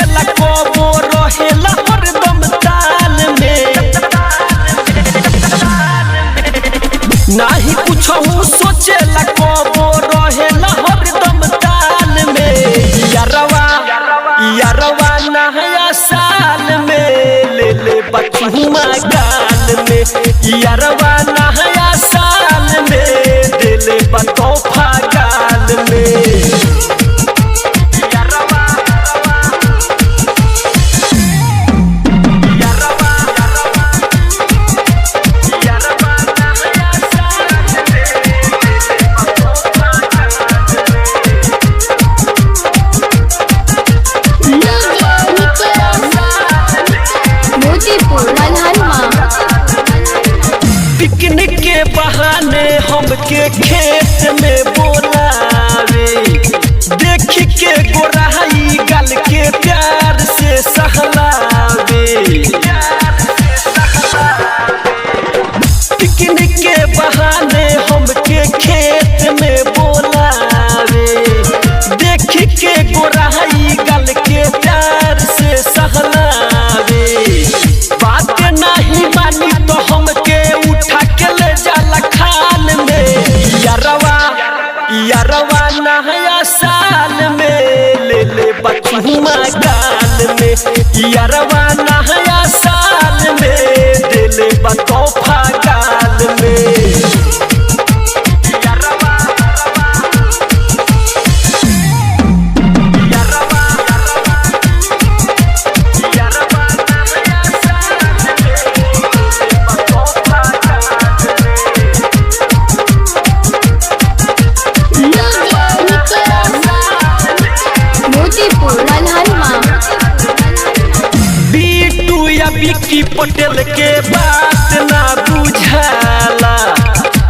सोचेला कबो रहेला हरदम ताल में, नाही कुछहु सोचेला कबो रहेला हरदम ताल में। यारवा यारवा नया साल में ले ले बचुमा गाल में, यारवा नया साल में दे ले बतौफा गाल में। पिकनिक के बहाने हमके खेत में बोलावे, देख के गोराई गल के प्यार से सहलावे। पिकनिक के बहाने हमके खेत में बोलावे, देख के गोराई गल के प्यार से सहलावे। बात नहीं मानी तो हमके उठा के ले जाला खाल में। यारवा यारवा नया साल में ले ले बचुमा गाल में, यारवा नया साल में दे ले बतौफा गाल में। बीटू या विक्की पटेल के बात ना बुझाला,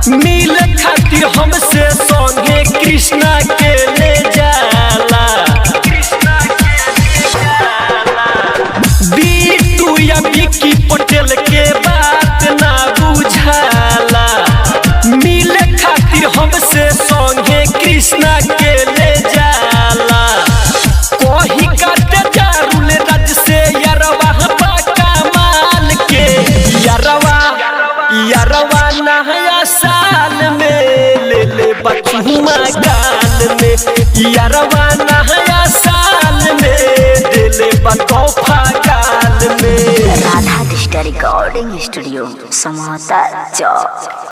मिल खातिर हमसे संगे कृष्णा के ले जाला। बीटू या विक्की पटेल के बात ना बुझाला, मिल खातिर हमसे संगे कृष्णा के ले जाला। कोही काटे जारुल राज से यारवा पाका माल के, यारवा यारवा नया साल में ले ले बचुमा गाल में, यारवा नया साल में दे ले बतौफा गाल में। राधा डिजिटल रिकॉर्डिंग स्टूडियो समोता चौक।